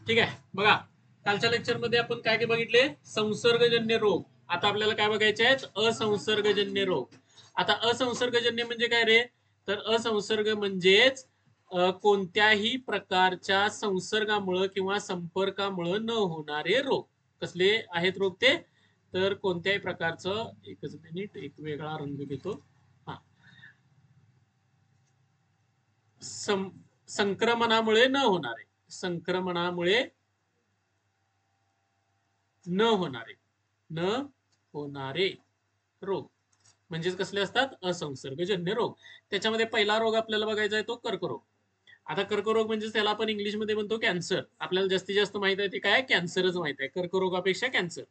ठीक आहे. बघा, कालच्या लेक्चर मध्ये आपण काय काय बघितले? संसर्गजन्य रोग. आता आपल्याला काय बघायचे आहेत? असंसर्गजन्य रोग. आता असंसर्गजन्य म्हणजे काय रे? तर असंसर्ग म्हणजेच कोणत्याही प्रकारच्या संसर्गामुळे किंवा संपर्कामुळे न होणारे रोग. कसले आहेत रोग ते? तर कोणत्याही प्रकारचं, एकच मिनिट, एक वेगळा रंग घेतो. हा, संक्रमणामुळे न होणारे, संक्रमणामुळे न होणारे, न होणारे रोग म्हणजेच कसले असतात? असंसर्गजन्य रोग. त्याच्यामध्ये पहिला रोग आपल्याला बघायचा आहे तो कर्करोग. आता कर्करोग म्हणजे त्याला आपण इंग्लिशमध्ये म्हणतो कॅन्सर. आपल्याला जास्तीत जास्त माहित आहे ते काय? कॅन्सरच माहित आहे, कर्करोगापेक्षा कॅन्सर.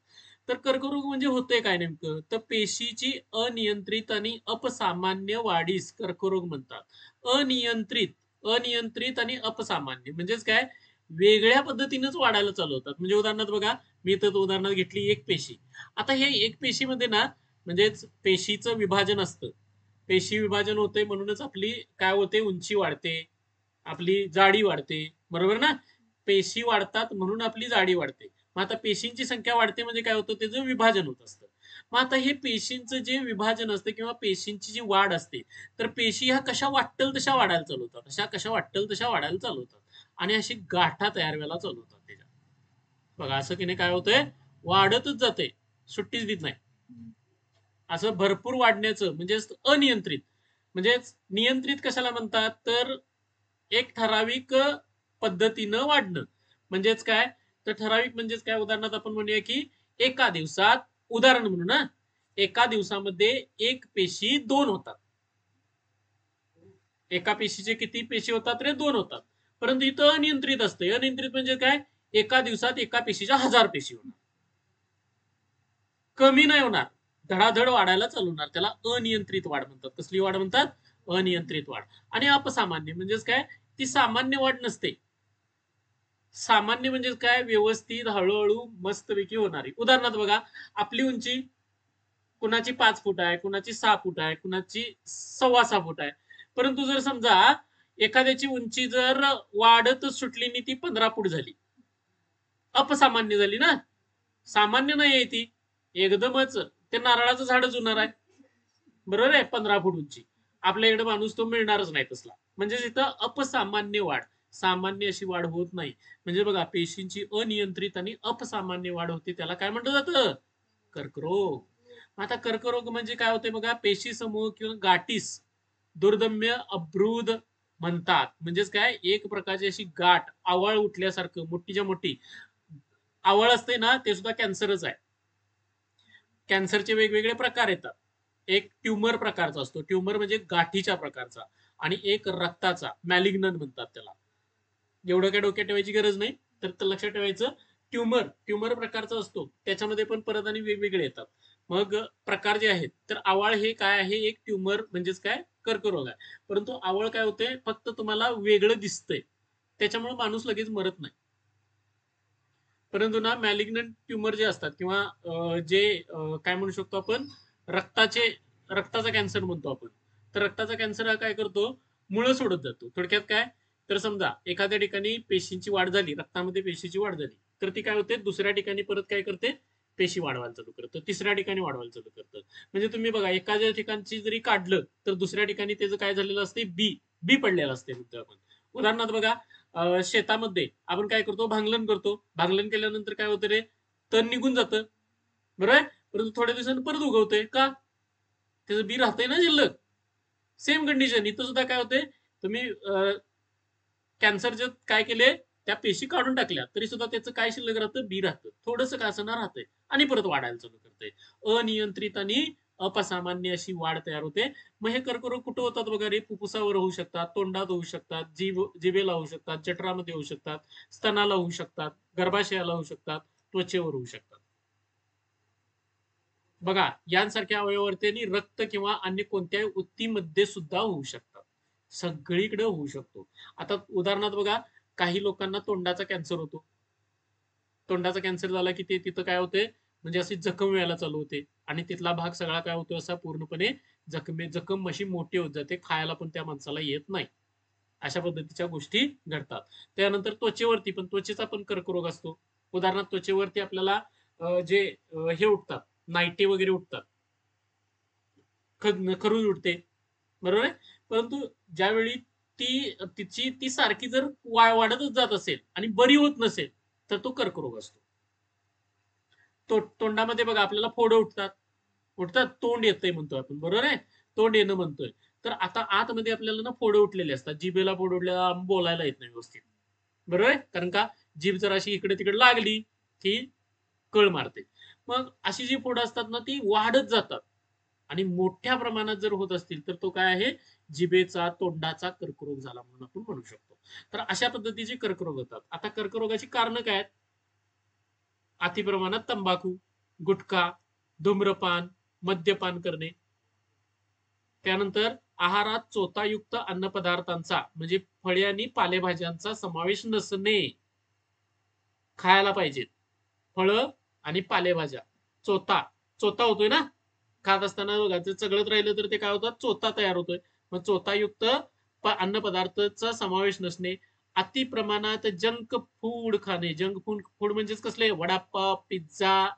तर कर्करोग म्हणजे होतंय काय नेमकं? तर पेशीची अनियंत्रित आणि अपसामान्य वाढीस कर्करोग म्हणतात. अनियंत्रित आणि अपसामान्य म्हणजेच काय? वेगळ्या पद्धतीनेच वाढायला चालू होतात. म्हणजे उदाहरणार्थ बघा, मी तर उदाहरणार्थ घेतली एक पेशी. आता हे एक पेशीमध्ये ना, म्हणजेच पेशीचं विभाजन असतं. पेशी विभाजन होते म्हणूनच आपली काय होते? उंची वाढते, आपली जाडी वाढते, बरोबर ना? पेशी वाढतात म्हणून आपली जाडी वाढते. मग आता पेशींची संख्या वाढते म्हणजे काय होतं? त्याचं विभाजन होत असतं. मग आता हे पेशींचं जे विभाजन असतं किंवा पेशींची जी वाढ असते, तर पेशी ह्या कशा वाटल तशा वाढायला चालू होतात, अशा कशा वाटल तशा वाढायला चालू होतात आणि अशी गाठा तयार व्हायला चालू होतात त्याच्या. बघा, असं की नाही काय होतंय? वाढतच जाते, सुट्टीच देत नाही. असं भरपूर वाढण्याचं म्हणजे अनियंत्रित. म्हणजे नियंत्रित कशाला म्हणतात? तर एक ठराविक पद्धतीनं वाढणं. म्हणजेच काय? तर ठराविक म्हणजेच काय? उदाहरणार्थ आपण म्हणूया की एका दिवसात, उदाहरण म्हणू ना, एका दिवसामध्ये एक पेशी 2 होतात. एका पेशीचे किती पेशी होतात रे? 2 होतात. परंतु इथं अनियंत्रित असते. अनियंत्रित म्हणजे काय? एका दिवसात एका पेशीच्या 1000 पेशी होणार. कमी नाही होणार, धडाधड वाढायला चालू होणार. त्याला अनियंत्रित वाढ म्हणतात. कसली वाढ म्हणतात? अनियंत्रित वाढ. आणि अपसामान्य म्हणजेच काय? ती सामान्य वाढ नसते. सामान्य म्हणजे काय? व्यवस्थित, हळूहळू, मस्तपैकी होणारी. उदाहरणार्थ बघा, आपली उंची कुणाची 5 फूट आहे, कुणाची 6 फूट आहे, कुणाची 6.25 फूट आहे. परंतु जर समजा एखाद्याची उंची जर वाढतच सुटली आणि ती 15 फूट झाली, अपसामान्य झाली ना. सामान्य नाही आहे ती, एकदमच ते नारळाचं झाडच होणार आहे, बरोबर आहे? 15 फूट उंची. आपल्या इकडे माणूस तो मिळणारच नाही तसला. म्हणजे तिथं अपसामान्य वाढ, सामान्य अशी वाढ होत नाही. म्हणजे बघा, पेशींची अनियंत्रित आणि अपसामान्य वाढ होते, त्याला काय म्हटलं जातं? कर्करोग. आता कर्करोग म्हणजे काय होते बघा? पेशी समूह किंवा गाठीस दुर्दम्य अब्रूद म्हणतात. म्हणजेच काय? एक प्रकारची अशी गाठ, आवळ उठल्यासारखं मोठीच्या मोठी आवळ असते ना, ते सुद्धा कॅन्सरच आहे. कॅन्सरचे वेगवेगळे प्रकार येतात. एक ट्यूमर प्रकारचा असतो, ट्यूमर म्हणजे गाठीच्या प्रकारचा, आणि एक रक्ताचा, मॅलिग्नन म्हणतात त्याला. एवढं काय डोक्यात ठेवायची गरज नाही, तर लक्षात ठेवायचं. ट्यूमर ट्यूमर प्रकारचा असतो, त्याच्यामध्ये पण परत आणि वेगवेगळे येतात. मग प्रकार जे आहेत, तर आवळ हे काय आहे? एक ट्यूमर म्हणजेच काय? कर्करोग आहे. परंतु आवळ काय होते? फक्त तुम्हाला वेगळं दिसतंय, त्याच्यामुळे माणूस लगेच मरत नाही. परंतु ना, मॅलिग्नंट ट्यूमर जे असतात किंवा जे काय म्हणू शकतो आपण, रक्ताचा कॅन्सर म्हणतो आपण. तर रक्ताचा कॅन्सर हा काय करतो? मुळं सोडत जातो. थोडक्यात काय? तर समजा एखाद्या ठिकाणी पेशींची वाढ झाली, रक्तामध्ये पेशीची वाढ झाली, तर ती काय होते? दुसऱ्या ठिकाणी परत काय करते? पेशी वाढवायला चालू करतं, तिसऱ्या ठिकाणी वाढवायला चालू करतं. म्हणजे तुम्ही बघा, एखाद्या ठिकाणची जरी काढलं तर दुसऱ्या ठिकाणी त्याचं काय झालेलं असते? बी बी पडलेलं असते म्हणतो आपण. उदाहरणार्थ बघा, शेतामध्ये आपण काय करतो? भांगलन करतो. भांगलन केल्यानंतर काय होतं रे? तण निघून जातं, बरोबर आहे? परंतु थोड्या दिवसांनी परत उगवतंय का? त्याचं बी राहतंय ना शिल्लक. सेम कंडिशन इथं सुद्धा काय होते? तुम्ही कॅन्सरचे काय केले? त्या पेशी काढून टाकल्या तरी सुद्धा त्याचं काय शिल्लक राहतं? बी राहतं, थोडंसं का असं राहतंय, आणि परत वाढायला चालू करतंय. अनियंत्रित आणि अपसामान्य अशी वाढ तयार होते. मग हे कर्करोग कुठं होतात बघा रे? फुफ्फुसावर होऊ शकतात, तोंडात होऊ शकतात, जिभेला होऊ शकतात, जठरामध्ये होऊ शकतात, स्तनाला होऊ शकतात, गर्भाशयाला होऊ शकतात, त्वचेवर होऊ शकतात. बघा, यांसारख्या अवयवतेने रक्त किंवा अन्य कोणत्याही ऊतीमध्ये सुद्धा होऊ शकतात. सगळीकडे होऊ शकतो. आता उदाहरणार्थ बघा, काही लोकांना तोंडाचा कॅन्सर होतो. तोंडाचा कॅन्सर झाला की ते तिथं काय होते? म्हणजे अशी जखम व्हायला चालू होते आणि तिथला भाग सगळा काय होतो? असा पूर्णपणे जखम अशी मोठी होत जाते, खायला पण त्या माणसाला येत नाही. अशा पद्धतीच्या गोष्टी घडतात. त्यानंतर त्वचेवरती पण त्वचेचा पण कर्करोग असतो. उदाहरणार्थ त्वचेवरती आपल्याला जे हे उठतात, नायटे वगैरे उठतात, खरूज उठते, बरोबर आहे. परंतु ज्यावेळी ती सारखी जर वाढतच जात असेल आणि बरी होत नसेल तर तो कर्करोग असतो. तोंडामध्ये बघा आपल्याला फोड उठतात, तोंड येतंय म्हणतो आपण, बरोबर आहे. तोंड येणं म्हणतोय. तर आता आतमध्ये आपल्याला ना फोड उठलेले असतात, जिभेला फोड उठलेला, बोलायला येत नाही व्यवस्थित, बरोबर आहे. कारण का जीभ जर अशी इकडे तिकडे लागली की कळ मारते. मग अशी जी फोड असतात ना ती वाढत जातात आणि मोठ्या प्रमाणात जर होत असतील तर तो काय आहे, जिभेचा तोंडाचा कर्करोग झाला म्हणून आपण म्हणू शकतो. तर अशा पद्धतीचे कर्करोग होतात. आता कर्करोगाची कारणं काय आहेत? अतिप्रमाणात तंबाखू, गुटखा, धूम्रपान, मद्यपान करणे. त्यानंतर आहारात चोथायुक्त अन्नपदार्थांचा म्हणजे फळे आणि पालेभाज्यांचा समावेश नसणे. खायला पाहिजेत फळं आणि पालेभाज्या. चोथा चोथा होतोय ना खात असताना, बघा जर चघळत राहिलं तर ते काय होतात, चोथा तयार होतोय. मग चोथायुक्त अन्न पदार्थाचा समावेश नसणे. अति प्रमाणात जंक फूड खाणे. जंक फूड फूड म्हणजेच कसले, वडापाव, पिझ्झा,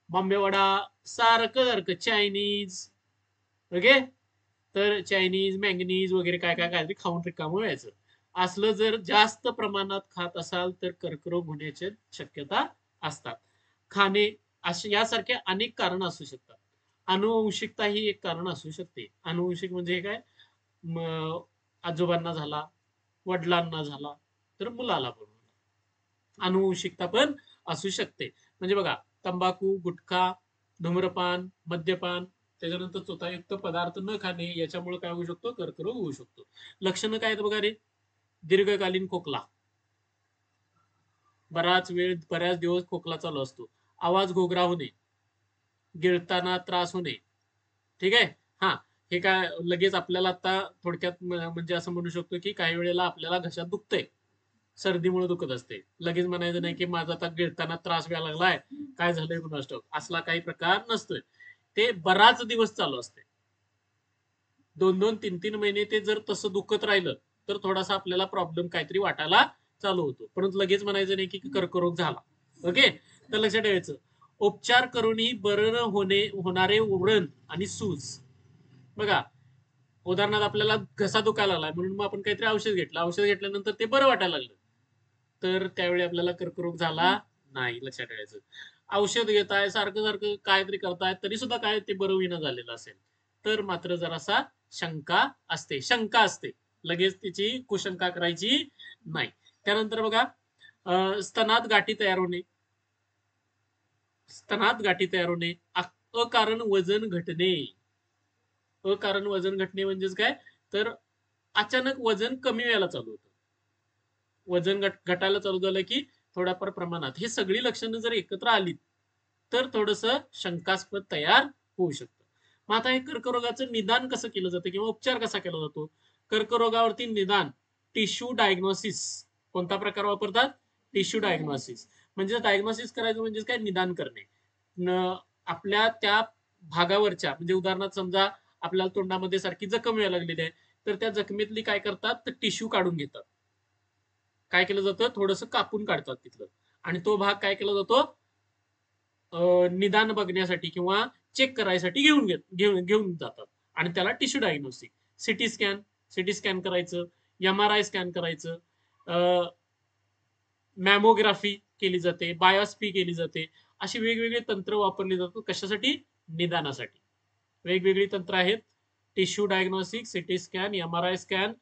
बॉम्बे वडा, सारखं सारखं चायनीज, ओके. तर चायनीज, मँगनीज वगैरे काय काय काय खाऊन रिकामं व्हायचं. असलं जर जास्त प्रमाणात खात असाल तर कर्करोग होण्याची शक्यता असतात. खाणे असे यासारखे अनेक कारण असू शकतात. अनुवंशिकता ही एक कारण असू शकते. अनुवंशिक म्हणजे काय, आजोबांना झाला, वडिलांना झाला, तर मुलाला पण अनुवंशिकता पण असू शकते. म्हणजे बघा, तंबाखू, गुटखा, धूम्रपान, मद्यपान, त्याच्यानंतर चोथायुक्त पदार्थ न खाणे याच्यामुळे काय होऊ शकतो, कर्करोग होऊ शकतो. लक्षणं काय आहेत बघा रे, दीर्घकालीन खोकला, बऱ्याच दिवस खोकला चालू असतो, आवाज घोगरा होणे, गिळताना त्रास होणे, ठीक आहे. हा, हे काय लगेच आपल्याला आता थोडक्यात म्हणजे असं म्हणू शकतो की काही वेळेला आपल्याला घशात दुखतंय, सर्दीमुळे दुखत असते, लगेच म्हणायचं नाही की माझा आता गिळताना त्रास व्हायला लागलाय, काय झालंय कुणास ठाऊक, असला काही प्रकार नसतोय. ते बराच दिवस चालू असते, 2-2, 3-3 महिने ते जर तसं दुखत राहिलं तर थोडासा आपल्याला प्रॉब्लेम काहीतरी वाटायला चालू होतो, परंतु लगेच म्हणायचं नाही की कर्करोग झाला. ओके. तर लक्षात ठेवायचं, उपचार करूनही बरं होणारे व्रण आणि सूज. बघा, उदाहरणार्थ आपल्याला घसा दुखायला लागलाय म्हणून मग आपण काहीतरी औषध घेतलं, औषध घेतल्यानंतर ते बरं वाटायला लागलं, तर त्यावेळी आपल्याला कर्करोग झाला नाही. लक्षात ठेवायचं, औषध घेताय, सारखं सारखं काहीतरी करताय, तरी सुद्धा काय ते बरं होईना झालेलं असेल तर मात्र जरासा शंका असते, लगेच तिची कुशंका करायची नाही. त्यानंतर बघा, स्तनात गाठी तयार होणे, अकारण वजन घटणे. अकारण वजन घटणे म्हणजेच काय, तर अचानक वजन कमी व्हायला चालू होतं, वजन घटायला चालू झालं की थोड्याफार प्रमाणात, हे सगळी लक्षणं जर एकत्र आली तर थोडस शंकास्पद तयार होऊ शकतं. मग आता हे कर्करोगाचं निदान कसं केलं जातं किंवा उपचार कसा केला जातो, कर्करोगावरती निदान टिश्यू डायग्नोसिस. कोणता प्रकार वापरतात, टिश्यू डायग्नोसिस. म्हणजे डायग्नोसिस करायचं म्हणजे काय, निदान करणे. आपल्या त्या भागावरच्या, म्हणजे उदाहरणार्थ समजा आपल्याला तोंडामध्ये सारखी जखम व्हायला लागलेली आहे, तर त्या जखमेतली काय करतात, तर टिश्यू काढून घेतात. काय केलं जातं, थोडस कापून काढतात तिथलं, आणि तो भाग काय केला जातो, निदान बघण्यासाठी किंवा चेक करायसाठी घेऊन जातात, आणि त्याला टिश्यू डायग्नोस्टिक. सिटी स्कॅन करायचं, MRI स्कॅन करायचं, मॅमोग्राफी केली जाते, बायोस्पी केली जाते. अशी वेगवेगळी तंत्र वापरली जातात, कशासाठी, निदानासाठी. वेगवेगळी तंत्र आहेत, tissue diagnostic, CT scan, MRI scan,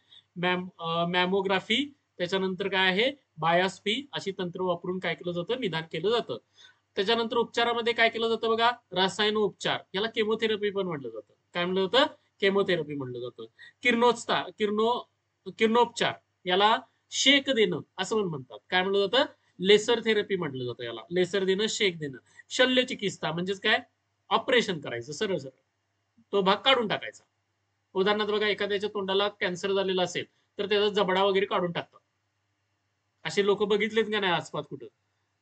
mammography, त्याच्यानंतर काय आहे, बायोस्पी. अशी तंत्र वापरून काय केलं जातं, निदान केलं जातं. त्याच्यानंतर उपचारामध्ये काय केलं जातं बघा, रसायनोपचार, याला केमोथेरपी पण म्हटलं जातं. काय म्हणलं जातं, केमोथेरपी म्हणलं जातं. किरणोपचार, याला शेक देणं असं पण म्हणतात. काय म्हणलं जातं, लेसर थेरपी म्हटलं जातं याला, लेसर देणं, शेक देणं. शल्य चिकित्सा म्हणजेच काय, ऑपरेशन करायचं, सरळ सरळ तो भाग काढून टाकायचा. उदाहरणार्थ बघा, एखाद्याच्या तोंडाला कॅन्सर झालेला असेल तर त्याचा जबडा वगैरे काढून टाकतात. असे लोक बघितलेत का नाही आसपास कुठं,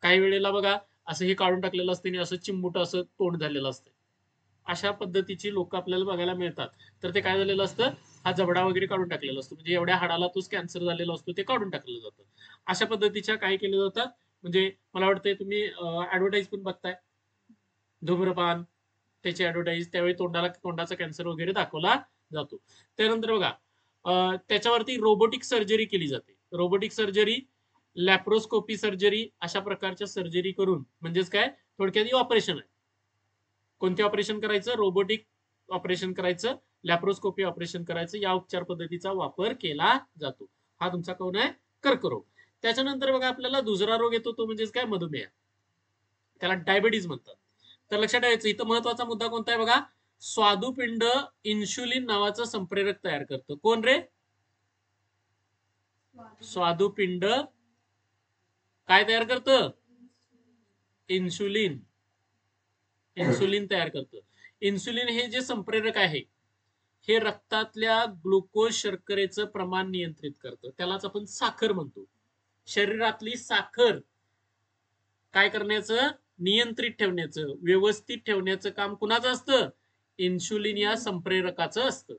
काही वेळेला बघा असं हे काढून टाकलेलं असते आणि असं चिंबुट असं तोंड झालेलं असतं. अशा पद्धतीची लोक आपल्याला बघायला मिळतात. तर ते काय झालेलं असतं, हा जबडा वगैरे काढून टाकलेला असतो, म्हणजे एवढ्या हाडाला तोच कॅन्सर झालेला असतो, ते काढून टाकलं जातं. अशा पद्धतीच्या काय केलं जातात, म्हणजे मला वाटतंय तुम्ही ऍडव्हर्टाईज पण बघताय, धूम्रपान त्याची ऍडव्हर्टाईज, त्यावेळी तोंडाचा कॅन्सर वगैरे दाखवला जातो. त्यानंतर बघा त्याच्यावरती रोबोटिक सर्जरी केली जाते. रोबोटिक सर्जरी, लॅप्रोस्कोपी सर्जरी, अशा प्रकारच्या सर्जरी करून, म्हणजेच काय, थोडक्यात ऑपरेशन आहे. कोणते ऑपरेशन करायचं? रोबोटिक ऑपरेशन करायचं, लॅप्रोस्कोपी ऑपरेशन करायचं, या उपचार पद्धतीचा वापर केला जातो. हा तुमचा कोण आहे? कर्करोग. त्याच्यानंतर बघा आपल्याला दुसरा रोग येतो, तो म्हणजेच काय, मधुमेह. त्याला डायबिटीज म्हणतात. तर लक्षात ठेवायचं, इथं महत्वाचा मुद्दा कोणता आहे बघा, स्वादुपिंड इन्शुलिन नावाचं संप्रेरक तयार करतं. कोण रे? स्वादुपिंड काय तयार करतं? इन्शुलिन. इन्सुलिन तयार करतं. इन्सुलिन हे जे संप्रेरक आहे, हे रक्तातल्या ग्लुकोज शर्करेचं प्रमाण नियंत्रित करतं. त्यालाच आपण साखर म्हणतो. शरीरातली साखर काय करण्याचं? नियंत्रित ठेवण्याचं, व्यवस्थित ठेवण्याचं काम कुणाचं असतं? इन्शुलिन या संप्रेरकाचं असतं.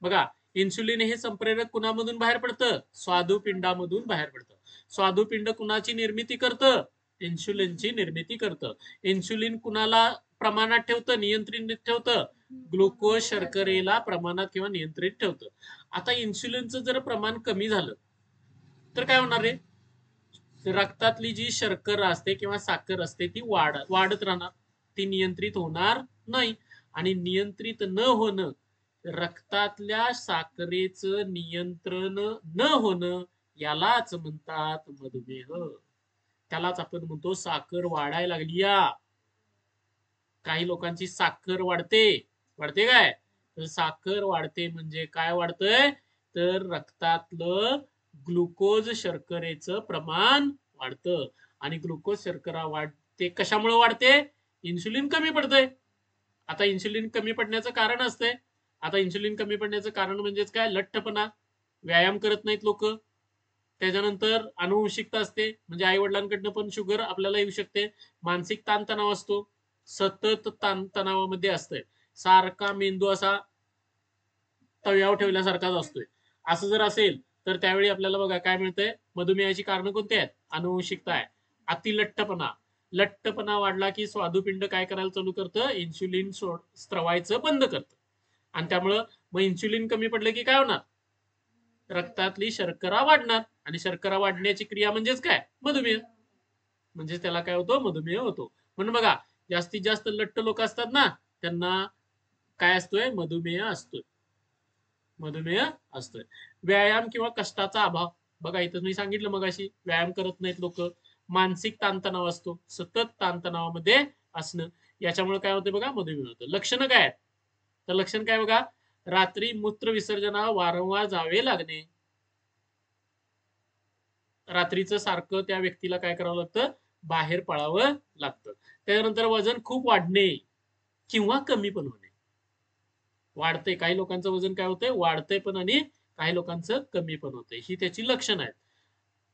बघा, इन्शुलिन हे संप्रेरक कुणामधून बाहेर पडतं? स्वादुपिंडामधून बाहेर पडतं. स्वादुपिंड कुणाची निर्मिती करतं? इन्शुलिनची निर्मिती करतं. इन्शुलिन कुणाला प्रमाणात ठेवतं, नियंत्रित ठेवतं? ग्लुकोज शर्करेला प्रमाणात किंवा नियंत्रित ठेवतं. आता इन्शुलिनचं जर प्रमाण कमी झालं तर काय होणार आहे? रक्तातली जी शर्करा असते किंवा साखर असते ती वाढत राहणार, ती नियंत्रित होणार नाही. आणि नियंत्रित न होणं, रक्तातल्या साखरेचं नियंत्रण न होणं, यालाच म्हणतात मधुमेह. त्यालाच आपण म्हणतो साखर वाढायला लागली या. काही लोकांची साखर वाढते. वाढते काय? तर साखर वाढते म्हणजे काय वाढतंय? तर रक्तातलं ग्लुकोज शर्करेचं प्रमाण वाढतं. आणि ग्लुकोज शर्करा वाढते कशामुळे वाढते? इन्सुलिन कमी पडतंय. आता इन्सुलिन कमी पडण्याचं कारण असते, आता इन्सुलिन कमी पडण्याचं कारण म्हणजेच काय? लठ्ठपणा, व्यायाम करत नाहीत लोक. त्याच्यानंतर अनुवंशिकता असते, म्हणजे आई वडिलांकडनं पण शुगर आपल्याला येऊ शकते. मानसिक ताणतणाव असतो, सतत ताणतणावामध्ये असतंय, सारखा मेंदू असा तव्यावर ठेवल्यासारखाच असतोय. असं जर असेल तर त्यावेळी आपल्याला बघा काय मिळतंय? मधुमेहाची कारणं कोणती आहेत? अनुवंशिकता आहे, अतिलठ्ठपणा. लठ्ठपणा वाढला की स्वादुपिंड काय करायला चालू करतं? इन्शुलिन स्त्रवायचं बंद करतं. आणि त्यामुळं मग इन्शुलिन कमी पडलं की काय होणार? रक्तातली शर्करा वाढणार, आणि शर्करा वाढण्याची क्रिया म्हणजेच काय? मधुमेह. म्हणजे त्याला काय होतो? मधुमेह होतो. म्हणून बघा, जास्तीत जास्त लठ्ठ लोक असतात ना, त्यांना काय असतोय? मधुमेह असतोय. मधुमेह असतोय. व्यायाम किंवा कष्टाचा अभाव. बघा इथं मी सांगितलं मगाशी, व्यायाम करत नाहीत लोक. मानसिक ताणतणाव असतो, सतत ताणतणावामध्ये असणं, याच्यामुळे काय होतं बघा? मधुमेह होतं. लक्षणं काय आहेत? तर लक्षण काय बघा, रात्री मूत्र विसर्जनाला वारंवार जावे लागणे. रात्रीचं सारखं त्या व्यक्तीला काय करावं लागतं? बाहेर पळावं लागतं. त्यानंतर वजन खूप वाढणे किंवा कमी पण होणे. वाढते, काही लोकांचं वजन काय होतंय? वाढतंय पण, आणि काही लोकांचं कमी पण होतंय. ही त्याची लक्षणं आहेत.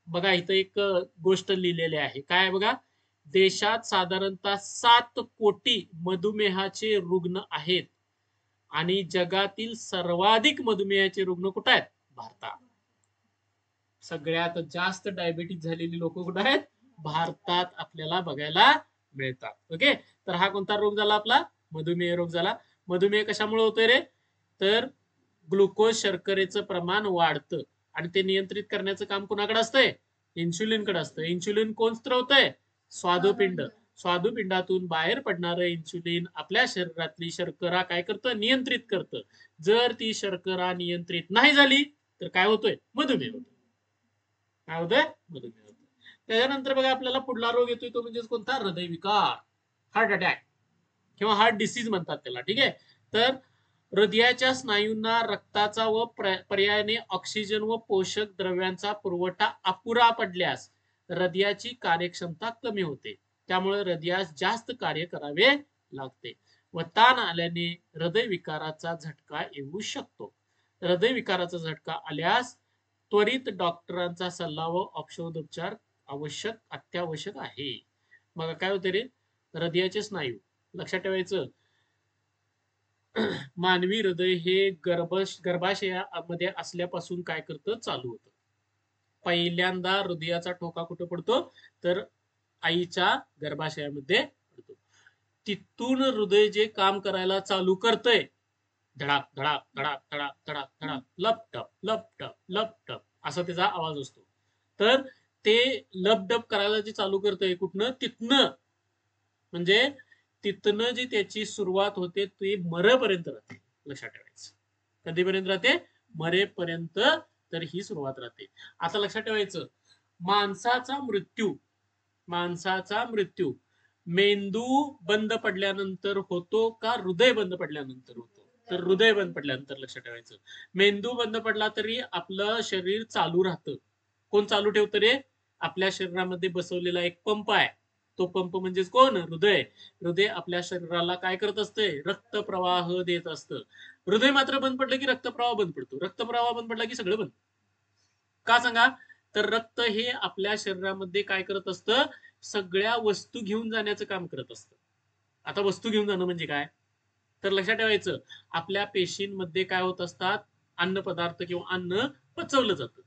बघा इथं एक गोष्ट लिहिलेली आहे, काय बघा, देशात साधारणतः 7 कोटी मधुमेहाचे रुग्ण आहेत, आणि जगातील सर्वाधिक मधुमेहाचे रुग्ण कुठे आहेत? भारतात. सगळ्यात जास्त डायबिटीज झालेली लोक कुठे आहेत? भारतात आपल्याला बघायला मिळतात. ओके, तर हा कोणता रोग झाला आपला? मधुमेह रोग झाला. मधुमेह कशामुळे होतोय रे? तर ग्लुकोज शर्करेचं प्रमाण वाढतं, आणि ते नियंत्रित करण्याचं काम कुणाकडे असतंय? इन्शुलिनकडे असतं. इन्शुलिन कोण स्त्रवतंय? स्वादुपिंड. स्वादुपिंडातून बाहेर पडणारं इन्शुलिन आपल्या शरीरातली शर्करा काय करतं? नियंत्रित करतं. जर ती शर्करा नियंत्रित नाही झाली तर काय होतोय? मधुमेह होतोय. काय होतंय? मधुमेह होतोय. त्याच्यानंतर बघा आपल्याला पुढला रोग येतोय, तो म्हणजे कोणता? हृदयविकार, हार्ट अटॅक किंवा हार्ट डिसीज म्हणतात त्याला. ठीक आहे, तर हृदयाच्या स्नायूंना रक्ताचा व पर्यायाने ऑक्सिजन व पोषक द्रव्यांचा पुरवठा अपुरा पडल्यास हृदयाची कार्यक्षमता कमी होते. त्यामुळे हृदयास जास्त कार्य करावे लागते, व ताण आल्याने हृदयविकाराचा झटका येऊ शकतो. हृदयविकाराचा झटका आल्यास त्वरित डॉक्टरांचा सल्ला व औषधोपचार अत्यावश्यक आहे. मग काय होते रे? हृदयाचे स्नायू, लक्षात ठेवायचं, मानवी हृदय हे गर्भाशयामध्ये असल्यापासून काय करतं, चालू होतं. पहिल्यांदा हृदयाचा ठोका कुठं पडतो, तर आईच्या गर्भाशयामध्ये पडतो. तिथून हृदय जे काम करायला चालू करतंय, धडाक धडाक धडाक धडाक धडाक धडाक, लपटप लपटप लपटप असा त्याचा आवाज असतो. तर ते लपडप करायला जे चालू करतंय कुठनं, तिथनं, म्हणजे तिथनं जी त्याची सुरुवात होते ती मरेपर्यंत राहते. लक्षात ठेवायचं. कधीपर्यंत राहते? मरेपर्यंत. तर ही सुरुवात राहते. आता लक्षात ठेवायचं, माणसाचा मृत्यू माणसाचा मृत्यू मेंदू बंद पडल्यानंतर होतो का हृदय बंद पडल्यानंतर होतो? तर हृदय बंद पडल्यानंतर. लक्षात ठेवायचं. मेंदू बंद पडला तरी आपलं शरीर चालू राहतं. कोण चालू ठेवतं रे? आपल्या शरीरामध्ये बसवलेला एक पंप आहे. तो पंप म्हणजेच कोण? हृदय. हृदय आपल्या शरीराला काय करत असते? रक्त प्रवाह देत असतं. हृदय मात्र बंद पडलं की रक्तप्रवाह बंद पडतो. रक्तप्रवाह बंद पडला की सगळं बंद. का सांगा? तर रक्त हे आपल्या शरीरामध्ये काय करत असतं? सगळ्या वस्तू घेऊन जाण्याचं काम करत असतं. आता वस्तू घेऊन जाणं म्हणजे काय? तर लक्षात ठेवायचं, आपल्या पेशींमध्ये काय होत असतात? अन्न पदार्थ किंवा अन्न पचवलं जातं.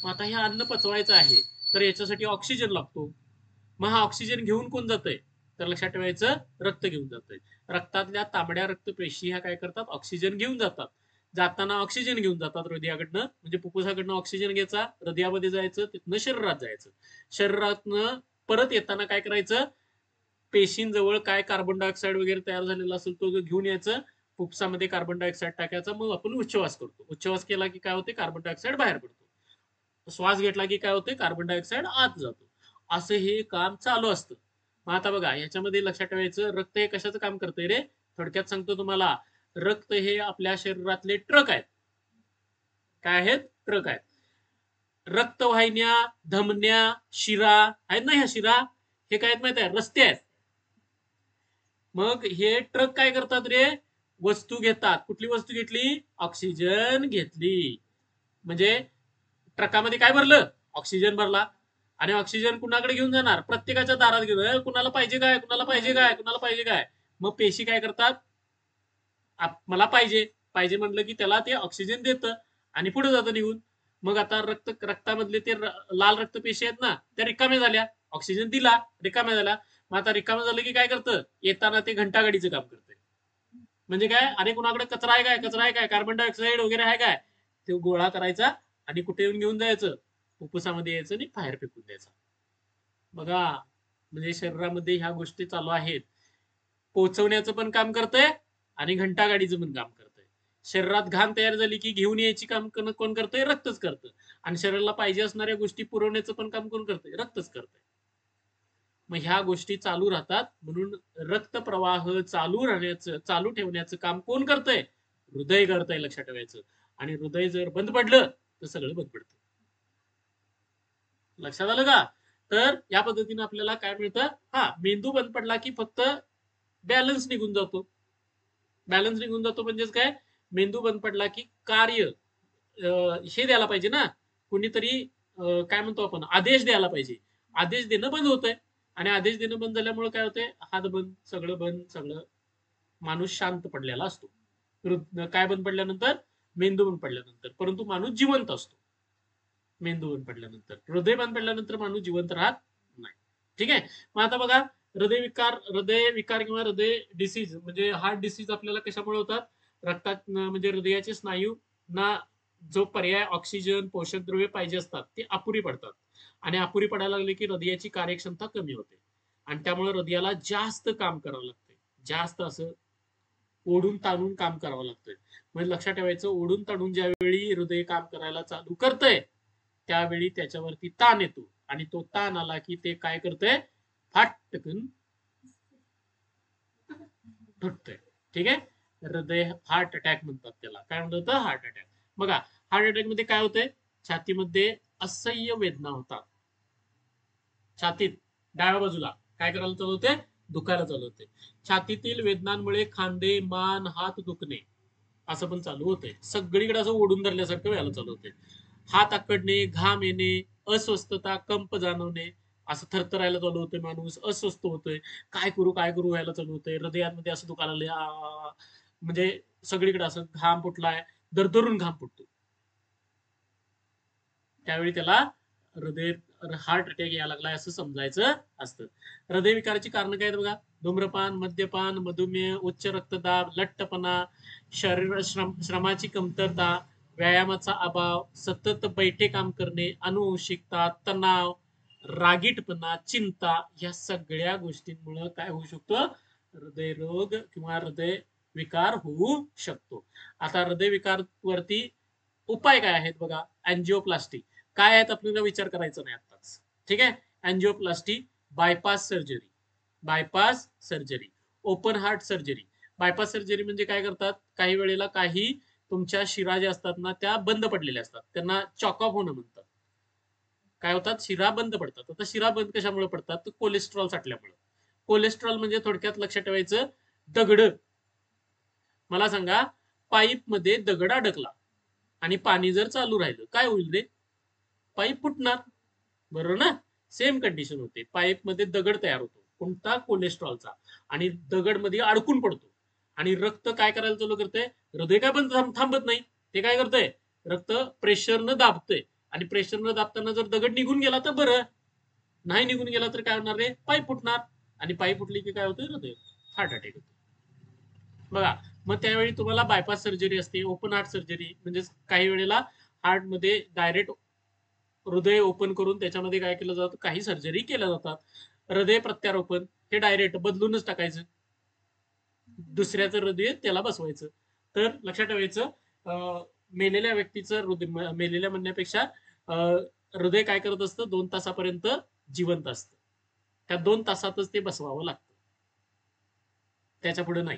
मग आता हे अन्न पचवायचं आहे, तर याच्यासाठी ऑक्सिजन लागतो. मग हा ऑक्सिजन घेऊन कोण जातंय? तर लक्षात ठेवायचं, रक्त घेऊन जातंय. रक्तातल्या तांबड्या रक्तपेशी ह्या काय करतात? ऑक्सिजन घेऊन जातात. जाताना ऑक्सिजन घेऊन जातात हृदयाकडनं, म्हणजे फुफ्फुसाकडनं ऑक्सिजन घ्यायचा, हृदयामध्ये जायचं, तिथनं शरीरात जायचं. शरीरातनं परत येताना काय करायचं? पेशींजवळ काय कार्बन डायऑक्साईड वगैरे तयार झालेला असेल तो घेऊन यायचं, फुफ्फुसामध्ये कार्बन डायऑक्साईड टाकायचा, मग आपण उच्छवास करतो. उच्छवास केला की काय होते? कार्बन डायऑक्साईड बाहेर पडतो. श्वास घेतला की काय होते? कार्बन डायऑक्साईड आत जातो. असं हे काम चालू असतं. मग आता बघा, याच्यामध्ये लक्षात ठेवायचं, रक्त हे कशाचं काम करतंय रे? थोडक्यात सांगतो तुम्हाला, रक्त हे आपल्या शरीरातले ट्रक आहेत. काय आहेत? ट्रक आहेत. रक्तवाहिन्या, धमन्या, शिरा आहेत ना, ह्या शिरा हे काय आहेत माहिती आहे? रस्ते आहेत. मग हे ट्रक काय करतात रे? वस्तू घेतात. कुठली वस्तू घेतली? ऑक्सिजन घेतली. म्हणजे ट्रकामध्ये काय भरलं? ऑक्सिजन भरला. आणि ऑक्सिजन कुणाकडे घेऊन जाणार? प्रत्येकाच्या दारात घेऊन. कुणाला पाहिजे काय? कुणाला पाहिजे काय? कुणाला पाहिजे काय? मग पेशी काय करतात? मला पाहिजे. पाहिजे म्हटलं की त्याला ते ऑक्सिजन देतं आणि पुढे जातं निघून. मग आता रक्तामधले ते लाल रक्तपेशी आहेत ना, त्या रिकाम्या झाल्या. ऑक्सिजन दिला, रिकाम्या झाल्या. मग आता रिकामं झालं की काय करतं? येताना ते घंटागाडीचं काम करतंय. म्हणजे काय? अरे कुणाकडे कचरा आहे काय? कचरा आहे काय? कार्बन डायऑक्साईड वगैरे आहे काय? ते गोळा करायचा आणि कुठे येऊन घेऊन जायचं? फुफ्फुसामध्ये यायचं आणि बाहेर फेकून द्यायचं. बघा, म्हणजे शरीरामध्ये ह्या गोष्टी चालू आहेत. पोचवण्याचं पण काम करतंय आणि घंटागाडीचं पण काम करतंय. शरीरात घाण तयार झाली की घेऊन यायची काम कोण करतंय? रक्तच करतं. आणि शरीराला पाहिजे असणाऱ्या गोष्टी पुरवण्याचं पण काम कोण करतंय? रक्तच करतंय. मग ह्या गोष्टी चालू राहतात. म्हणून रक्तप्रवाह चालू ठेवण्याचं काम कोण करतंय? हृदय करतंय. लक्षात ठेवायचं. आणि हृदय जर बंद पडलं तर सगळं बंद पडतं. लक्षात आलं का? तर या पद्धतीने आपल्याला काय मिळतं? मेंदू बंद पडला की फक्त बॅलन्स निघून जातो. बॅलन्स निघून जातो म्हणजेच काय? मेंदू बंद पडला की कार्य हे द्यायला पाहिजे ना, कुणीतरी काय म्हणतो आपण, आदेश द्यायला पाहिजे. आदेश देणं बंद होतंय. आणि आदेश देणं बंद झाल्यामुळे काय होतंय? हात बंद, सगळं बंद, सगळं. माणूस शांत पडलेला असतो. काय बंद पडल्यानंतर? मेंदू बंद पडल्यानंतर. परंतु माणूस जिवंत असतो. मेंदू बंद पडल्यानंतर. हृदय बंद पडल्यानंतर माणूस जिवंत राहत नाही. ठीक आहे. मग आता बघा, हृदय विकार किंवा हृदय डिसीज म्हणजे हार्ट डिसीज आपल्याला कशामुळे होतात? रक्तात म्हणजे हृदयाचे स्नायू ना जो पर्याय ऑक्सिजन पोषक द्रव्य पाहिजे असतात ते अपुरी पडतात. आणि अपुरी पडायला लागले की हृदयाची कार्यक्षमता कमी होते. आणि त्यामुळे हृदयाला जास्त काम करावं लागतंय. जास्त असं ओढून ताणून काम करावं लागतंय. म्हणजे लक्षात ठेवायचं, ओढून ताणून ज्यावेळी हृदय काम करायला चालू करतंय त्यावेळी त्याच्यावरती ताण येतो. आणि तो ताण आला की ते काय करतंय? फाटकन तुटतंय. ठीक आहे. हृदय हार्ट अटॅक म्हणतात त्याला. काय म्हणतात? Heart attack. बघा, हार्ट अटॅक मध्ये काय होतंय? छातीमध्ये असह्य वेदना होतात. छातीत डाव्या बाजूला काय करायला चालू होते? दुखायला चालू होते. छातीतील वेदनांमुळे खांदे, मान, हात दुखणे असं पण चालू होतंय. सगळीकडे असं ओढून धरल्यासारखं व्हायला चालू होते. हात आकडणे, घाम येणे, अस्वस्थता, कंप जाणवणे, असं थरथरायला चालू होते. माणूस अस्वस्थ होतोय. काय करू काय करू व्हायला चालू होतंय. हृदयामध्ये असं दुखायला लागले. म्हणजे सगळीकडे असं घाम फुटलाय, दरदरून घाम फुटतो, त्यावेळी त्याला हृदय हार्ट अटॅक यायला लागलाय असं समजायचं असतं. हृदयविकाराची कारण काय आहेत बघा? धूम्रपान, मद्यपान, मधुमेह, उच्च रक्तदाब, लठ्ठपणा, श्रमाची कमतरता, व्यायामाचा अभाव, सतत बैठे काम करणे, अनुवंशिकता, तणाव, रागीटपणा, चिंता, या सगळ्या गोष्टींमुळे काय होऊ शकतो? हृदयरोग किंवा हृदय विकार होऊ शकतो. आता हृदयविकार वरती उपाय काय आहेत बघा? अँजिओप्लास्टी. काय आहेत आपल्याला विचार करायचा नाही आताच. ठीक आहे. Angioplasty, bypass surgery, bypass surgery, open heart surgery. Bypass surgery म्हणजे काय करतात? काही वेळेला काही तुमच्या शिरा ज्या असतात ना त्या बंद पडलेल्या असतात, त्यांना चॉक ऑफ होणं म्हणतात. काय होतात? शिरा बंद पडतात. आता शिरा बंद कशामुळे पडतात? तर कोलेस्ट्रॉल साठल्यामुळे. कोलेस्ट्रॉल म्हणजे थोडक्यात लक्षात ठेवायचं, दगड. मला सांगा, पाईप मध्ये दगड अडकला आणि पाणी जर चालू राहिलं, काय होईल रे? पाईप फुटणार, बरोबर ना? सेम कंडिशन होते. पाईप मध्ये दगड तयार होतो, कोणता? कोलेस्ट्रॉलचा, आणि दगड मध्ये अडकून पडतो आणि रक्त काय करायला चालू करते? हृदय काय पण थांबत नाही, ते काय करतंय? रक्त प्रेशरनं दाबतंय, आणि प्रेशरनं दाबताना जर दगड निघून गेला तर बरं, नाही निघून गेला तर काय होणार रे? पाईप फुटणार, आणि पाईप फुटली की काय होतं? हृदय हार्ट अटॅक होतो. बघा, मग त्यावेळी तुम्हाला बायपास सर्जरी असते, ओपन हार्ट सर्जरी, म्हणजे काही वेळेला हार्ट मध्ये डायरेक्ट हृदय ओपन करून त्याच्यामध्ये काय केलं जातं? काही सर्जरी केल्या जातात. हृदय प्रत्यारोपण, हे डायरेक्ट बदलूनच टाकायचं, दुसऱ्याचं हृदय त्याला बसवायचं. तर लक्षात ठेवायचं, मेलेल्या व्यक्तीचं हृदय, मेलेल्या म्हणण्यापेक्षा हृदय काय करत असतं? 2 तासापर्यंत जिवंत असतं. त्या 2 तासातच ते बसवावं लागतं, त्याच्या पुढे नाही.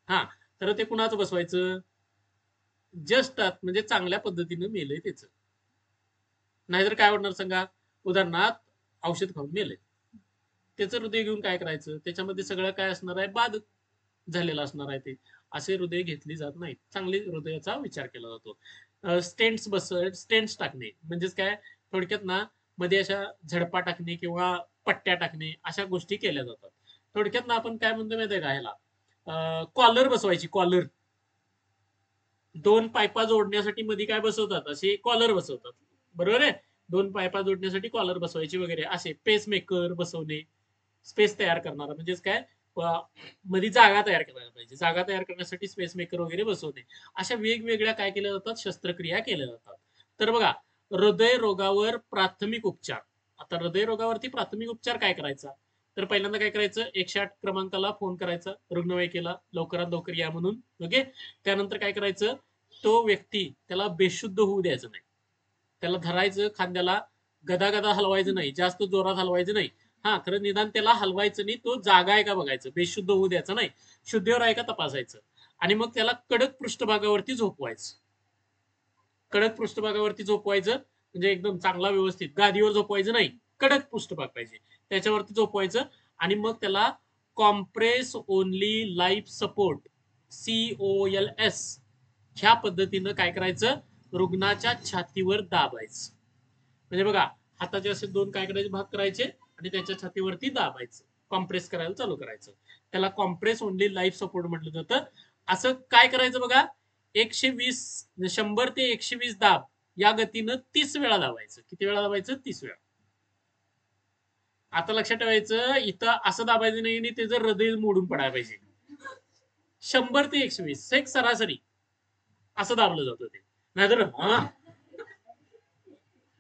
हा, तर ते कुणाचं बसवायचं? जस्ट म्हणजे चांगल्या पद्धतीनं मेलंय त्याचं. नाहीतर काय होणार सांगा? उदाहरणार्थ औषध खाऊन मेलंय, त्याचं हृदय घेऊन काय करायचं? त्याच्यामध्ये सगळं काय असणार आहे? बाद झालेलं असणार आहे ते. असे हृदय घेतली जात नाहीत, चांगली हृदयाचा विचार केला जातो. स्टेंट्स टाकणे म्हणजेच काय? थोडक्यात ना, मध्ये अशा झडपा टाकणे किंवा पट्ट्या टाकणे, अशा गोष्टी केल्या जातात. थोडक्यात ना, आपण काय म्हणतो माहितीये का ह्याला? Collar बसवायची, collar. 2 पायपा जोडण्यासाठी मध्ये काय बसवतात? असे कॉलर बसवतात, बरोबर आहे? 2 पायपा जोडण्यासाठी कॉलर बसवायची वगैरे, असे पेस मेकर बसवणे, स्पेस तयार करणारा, म्हणजेच काय? मध्ये जागा तयार करायला पाहिजे, जागा तयार करण्यासाठी स्पेस मेकर वगैरे बसवणे, अशा वेगवेगळ्या काय केल्या जातात? शस्त्रक्रिया केल्या जातात. तर बघा, हृदय रोगावर प्राथमिक उपचार. आता हृदय रोगावरती प्राथमिक उपचार काय करायचा? तर पहिल्यांदा काय करायचं? 108 क्रमांकाला फोन करायचा, रुग्णवाहिकेला, लवकरात लवकर या म्हणून. ओके. त्यानंतर काय करायचं? तो व्यक्ती, त्याला बेशुद्ध होऊ द्यायचं नाही, त्याला धरायचं खांद्याला, गदा गदा हलवायचं नाही, जास्त जोरात हलवायचं नाही. हा, खरं निदान त्याला हलवायचं नाही, तो जागा आहे का बघायचं, बेशुद्ध होऊ द्यायचं नाही, शुद्धीवर आहे का तपासायचं, आणि मग त्याला कडक पृष्ठभागावरती झोपवायचं. कडक पृष्ठभागावरती झोपवायचं म्हणजे एकदम चांगला व्यवस्थित, गादीवर झोपवायचं नाही, कडक पृष्ठभाग पाहिजे, त्याच्यावरती झोपवायचं. आणि मग त्याला compress only life support, COLS, ह्या पद्धतीनं काय करायचं? रुग्णाच्या छातीवर दाबायचं. म्हणजे बघा, हाताचे असे 2 काय करायचे? भाग करायचे आणि त्याच्या छातीवरती दाबायचं, कॉम्प्रेस करायला चालू करायचं. त्याला कॉम्प्रेस ओनली लाईफ सपोर्ट म्हटलं जातं. असं काय करायचं बघा? 120, 100 ते 120 दाब या गतीनं 30 वेळा दाबायचं. किती वेळा दाबायचं? 30 वेळा. आता लक्षात ठेवायचं, इथं असं दाबायचं नाही आणि त्याचं हृदय मोडून पडायला पाहिजे. 100 ते 120 एक सरासरी असं दाबलं जातं ते, नाहीतर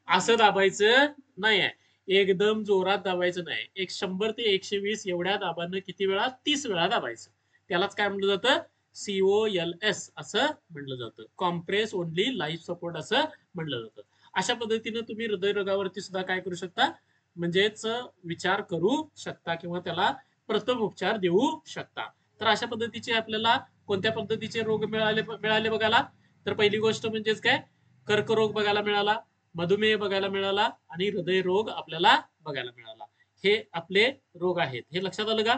असं दाबायचं नाही आहे, एकदम जोरात दाबायचं नाही. 100 ते 120 एवढ्या दाबानं किती वेळा? 30 वेळा दाबायचं. त्यालाच काय म्हटलं जातं? COLS असं म्हटलं जातं, कॉम्प्रेस ओनली लाईफ सपोर्ट असं म्हटलं जातं. अशा पद्धतीनं तुम्ही हृदयरोगावरती सुद्धा काय करू शकता? म्हणजेच विचार करू शकता किंवा त्याला प्रथम उपचार देऊ शकता. तर अशा पद्धतीचे आपल्याला कोणत्या पद्धतीचे रोग मिळाले बघायला? तर पहिली गोष्ट म्हणजेच काय? कर्करोग बघायला मिळाला, मधुमेह बघायला मिळाला, आणि हृदयरोग आपल्याला बघायला मिळाला. हे आपले रोग आहेत, हे लक्षात आलं का?